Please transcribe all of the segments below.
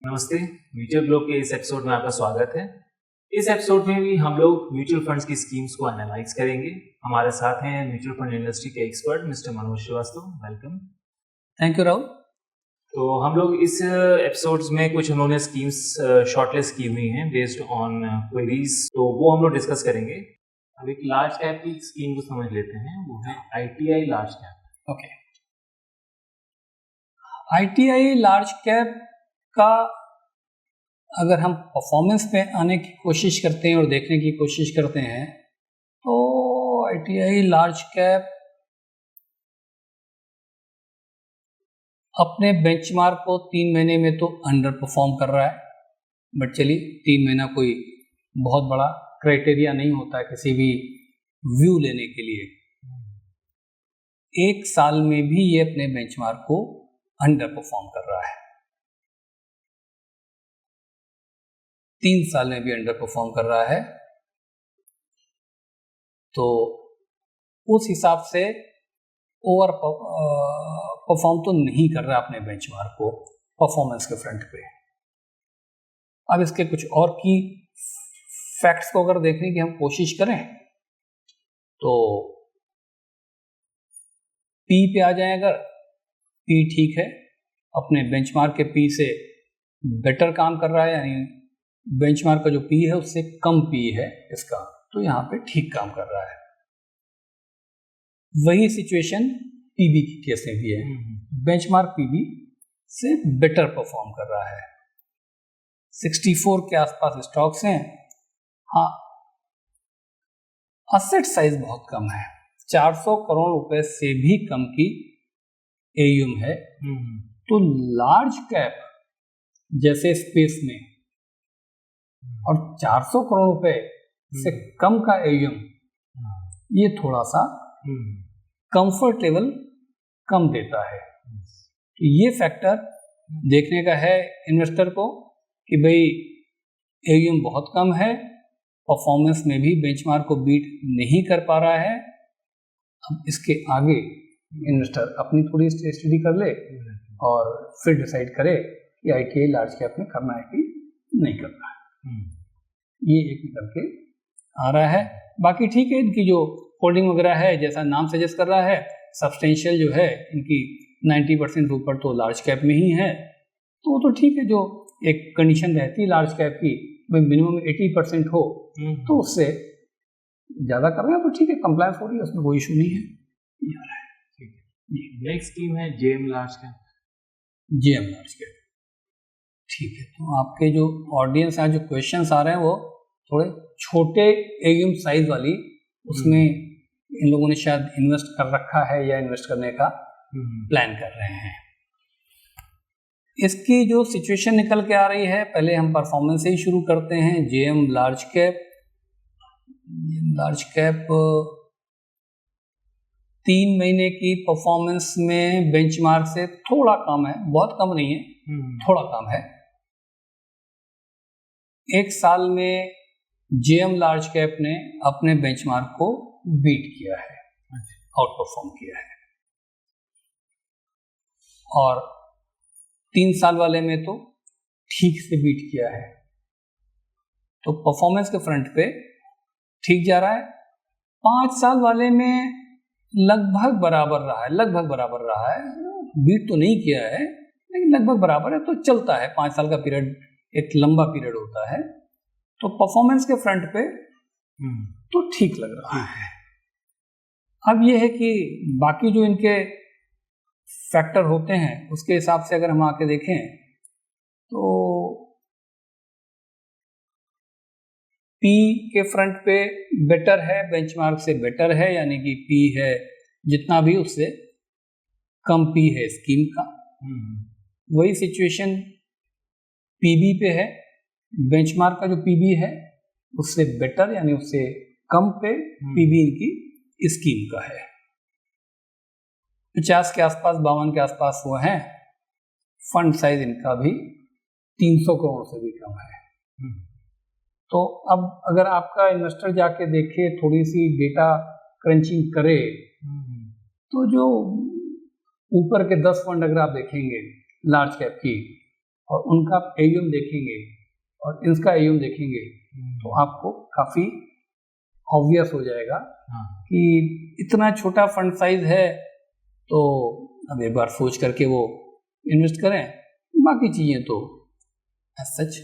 नमस्ते। Mutual globe के इस एपिसोड में आपका स्वागत है। इस एपिसोड में भी हम लोग म्यूचुअल फंड्स की स्कीम्स को एनालाइज करेंगे। हमारे साथ हैं म्यूचुअल फंड इंडस्ट्री के expert mister Manoj Shrivastava. Welcome. Thank you Rahul. तो हम लोग इस एपिसोड्स में कुछ उन्होंने स्कीम्स शॉर्टलिस्ट की हुई हैं बेस्ड ऑन क्वेरीज, तो वो हम लोग डिस्कस करेंगे। अब एक लार्ज कैप की स्कीम को समझ लेते हैं, वो है ITI large cap. Okay, ITI large cap का अगर हम परफॉर्मेंस पे आने की कोशिश करते हैं और देखने की कोशिश करते हैं तो ITI लार्ज कैप अपने बेंचमार्क को 3 महीने में तो अंडर परफॉर्म कर रहा है। बट चलिए, 3 महीना कोई बहुत बड़ा क्राइटेरिया नहीं होता है किसी भी व्यू लेने के लिए। 1 साल में भी ये अपने बेंचमार्क को अंडर परफॉर्म कर रहा है, 3 साल में भी अंडर परफॉर्म कर रहा है। तो उस हिसाब से ओवर परफॉर्म तो नहीं कर रहा अपने बेंचमार्क को परफॉर्मेंस के फ्रंट पे। अब इसके कुछ और की फैक्ट्स को अगर देखने की हम कोशिश करें तो पी पे आ जाए। अगर पी ठीक है, अपने बेंचमार्क के पी से बेटर काम कर रहा है, यानी बेंचमार्क का जो पी है उससे कम पी है इसका, तो यहाँ पे ठीक काम कर रहा है। वही सिचुएशन पीबी की केस में भी है। बेंचमार्क पीबी से बेटर परफॉर्म कर रहा है। 64 के आसपास स्टॉक्स हैं। हाँ, असेट साइज बहुत कम है, 400 करोड़ रुपए से भी कम की AUM है। तो लार्ज कैप जैसे स्पेस में और 400 करोड़ रुपए से कम का AUM, ये थोड़ा सा कंफर्ट लेवल कम देता है। तो ये फैक्टर देखने का है इन्वेस्टर को कि भाई AUM बहुत कम है, परफॉर्मेंस में भी बेंचमार्क को बीट नहीं कर पा रहा है। अब इसके आगे इन्वेस्टर अपनी थोड़ी स्टडी कर ले और फिर डिसाइड करे कि ITI लार्ज कैप में करना है कि नहीं करना है। ये एक निकल के आ रहा है। बाकी ठीक है, इनकी जो होल्डिंग वगैरह है, जैसा नाम सजेस्ट कर रहा है, सब्सटेंशियल जो है इनकी 90% ऊपर तो लार्ज कैप में ही है। तो वो तो ठीक है, जो एक कंडीशन रहती है लार्ज कैप की, मिनिमम 80% हो, तो उससे ज़्यादा कर रहे हैं तो ठीक है, कंप्लायंस हो रही है, उसमें कोई इशू नहीं है। ठीक है। नेक्स्ट स्कीम है JM large cap. JM large cap ठीक है। तो आपके जो ऑडियंस हैं, जो क्वेश्चंस आ रहे हैं, वो थोड़े छोटे AUM साइज वाली, उसमें इन लोगों ने शायद इन्वेस्ट कर रखा है या इन्वेस्ट करने का प्लान कर रहे हैं। इसकी जो सिचुएशन निकल के आ रही है, पहले हम परफॉर्मेंस से ही शुरू करते हैं। JM लार्ज कैप 3 महीने की परफॉर्मेंस में बेंचमार्क से थोड़ा कम है, बहुत कम नहीं है, थोड़ा कम है। 1 साल में JM लार्ज कैप ने अपने बेंचमार्क को बीट किया है, आउट परफॉर्म किया है। और 3 साल वाले में तो ठीक से बीट किया है। तो परफॉर्मेंस के फ्रंट पे ठीक जा रहा है। 5 साल वाले में लगभग बराबर रहा है। बीट तो नहीं किया है, लेकिन लगभग बराबर है, तो चलता है। 5 साल का पीरियड एक लंबा पीरियड होता है, तो परफॉर्मेंस के फ्रंट पे तो ठीक लग रहा है। अब ये है कि बाकी जो इनके फैक्टर होते हैं उसके हिसाब से अगर हम आके देखें तो P के फ्रंट पे बेटर है, बेंचमार्क से बेटर है, यानी कि P है जितना भी उससे कम P है स्कीम का। वही सिचुएशन PB पे है, बेंचमार्क का जो PB है उससे बेटर यानी उससे कम पे PB इनकी स्कीम का है। 50 के आसपास, 52 के आसपास वो हैं। फंड साइज इनका भी 300 करोड़ से भी कम है। तो अब अगर आपका इन्वेस्टर जाके देखे, थोड़ी सी डेटा क्रंचिंग करे, तो जो ऊपर के 10 फंड अगर आप देखेंगे लार्ज कैप की, और उनका एयूएम देखेंगे और इसका एयूएम देखेंगे तो आपको काफ़ी ऑब्वियस हो जाएगा कि इतना छोटा फंड साइज है, तो अब एक बार सोच करके वो इन्वेस्ट करें। बाकी चीज़ें तो एज सच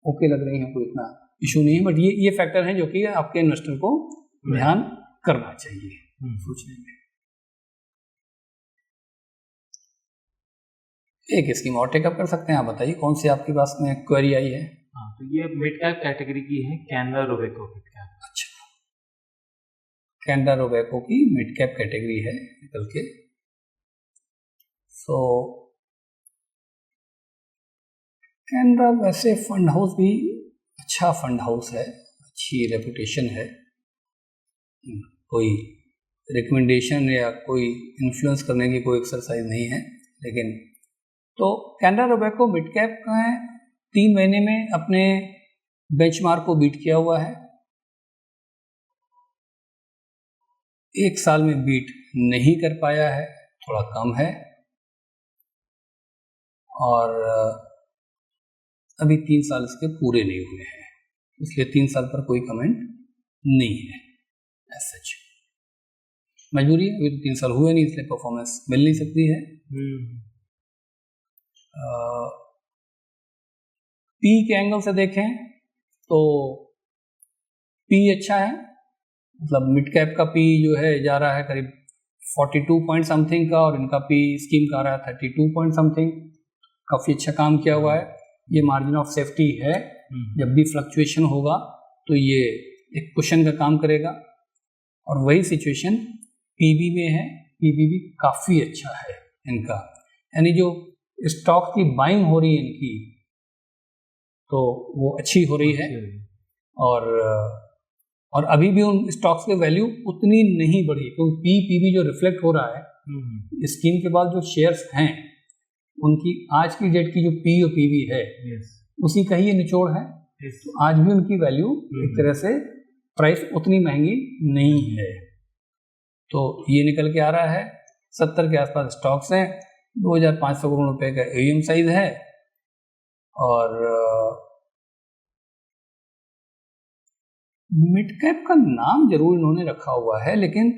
ओके लग रही हैं, कोई इतना इशू नहीं है, बट ये फैक्टर हैं जो कि आपके इन्वेस्टर को ध्यान करना चाहिए सोचने में। एक स्कीम और टेकअप कर सकते हैं, आप बताइए कौन सी आपके पास में क्वेरी आई है। हाँ, तो ये मिड कैप कैटेगरी की है, कैनरा रोबेको मिड कैप। अच्छा, कैनरा रोबेको की मिड कैप कैटेगरी है निकल के। सो कैनरा वैसे फंड हाउस भी अच्छा फंड हाउस है, अच्छी रेपुटेशन है, कोई रिकमेंडेशन या कोई इन्फ्लुएंस करने की कोई एक्सरसाइज नहीं है। लेकिन तो कैनरा रोबेको मिड कैप का है, 3 महीने में अपने बेंचमार्क को बीट किया हुआ है, 1 साल में बीट नहीं कर पाया है, थोड़ा कम है, और अभी 3 साल इसके पूरे नहीं हुए हैं, इसलिए 3 साल पर कोई कमेंट नहीं है एज सच। मजबूरी है, अभी तो 3 साल हुए नहीं, इसलिए परफॉर्मेंस मिल नहीं सकती है। पी के एंगल से देखें तो पी अच्छा है, मतलब मिड कैप का पी जो है जा रहा है करीब 42 पॉइंट समथिंग का, और इनका पी स्कीम का आ रहा है 32 पॉइंट समथिंग। काफ़ी अच्छा काम किया हुआ है, ये मार्जिन ऑफ सेफ्टी है, जब भी फ्लक्चुएशन होगा तो ये एक कुशन का काम करेगा। और वही सिचुएशन पीबी में है, पीबी भी काफ़ी अच्छा है इनका, यानी जो स्टॉक की बाइंग हो रही है इनकी तो वो अच्छी हो रही है, और अभी भी उन स्टॉक्स के वैल्यू उतनी नहीं बढ़ी, क्योंकि पीबी जो रिफ्लेक्ट हो रहा है स्कीम के बाद जो शेयर्स हैं उनकी आज की डेट की जो पी और पीबी है उसी का ही ये निचोड़ है। तो आज भी उनकी वैल्यू एक तरह से प्राइस उतनी महंगी नहीं है, तो ये निकल के आ रहा है 70 के आसपास स्टॉक्स हैं, 2500 करोड़ रुपए का एयूएम साइज है, और मिड कैप का नाम जरूर इन्होंने रखा हुआ है, लेकिन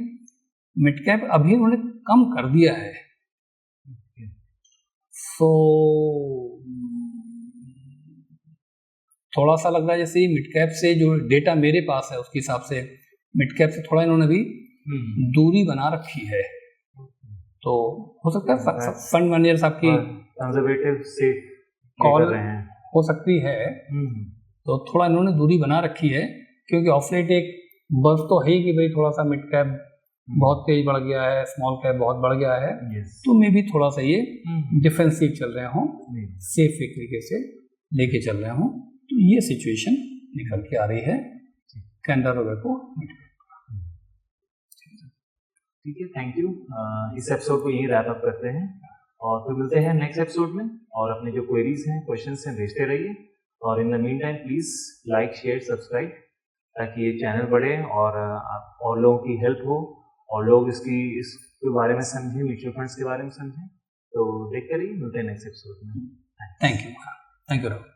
मिड कैप अभी इन्होंने कम कर दिया है। सो थोड़ा सा लग रहा है जैसे मिड कैप से जो डेटा मेरे पास है उसके हिसाब से मिड कैप से थोड़ा इन्होंने भी दूरी बना रखी है, तो हो सकता है फंड मैनेजर्स आपकी कंजर्वेटिव सेफ कॉल कर रहे हैं, हो सकती है, तो थोड़ा इन्होंने दूरी बना रखी है, क्योंकि ऑफ लेट एक बस तो है ही कि भाई थोड़ा सा मिड कैप बहुत तेज बढ़ गया है, स्मॉल कैप बहुत बढ़ गया है, तो मे भी थोड़ा सा ये डिफेंसिव चल रहे हों, सेफ एक तरीके से लेके चल रहे हों, तो ये सिचुएशन निकल के आ रही है कैनरा रोबेको मिड कैप। ठीक है, थैंक यू। इस एपिसोड को यहीं रैप अप करते हैं और फिर मिलते हैं नेक्स्ट एपिसोड में, और अपने जो क्वेरीज हैं, क्वेश्चंस हैं, भेजते रहिए, और in the mean time please like, share, subscribe, ताकि ये चैनल बढ़े और लोगों की हेल्प हो, और लोग इसके बारे में समझें, म्यूचुअल फंड्स के बारे में समझें। तो देखते रहिए, मिलते हैं नेक्स्ट एपिसोड में। Thank you Rahul.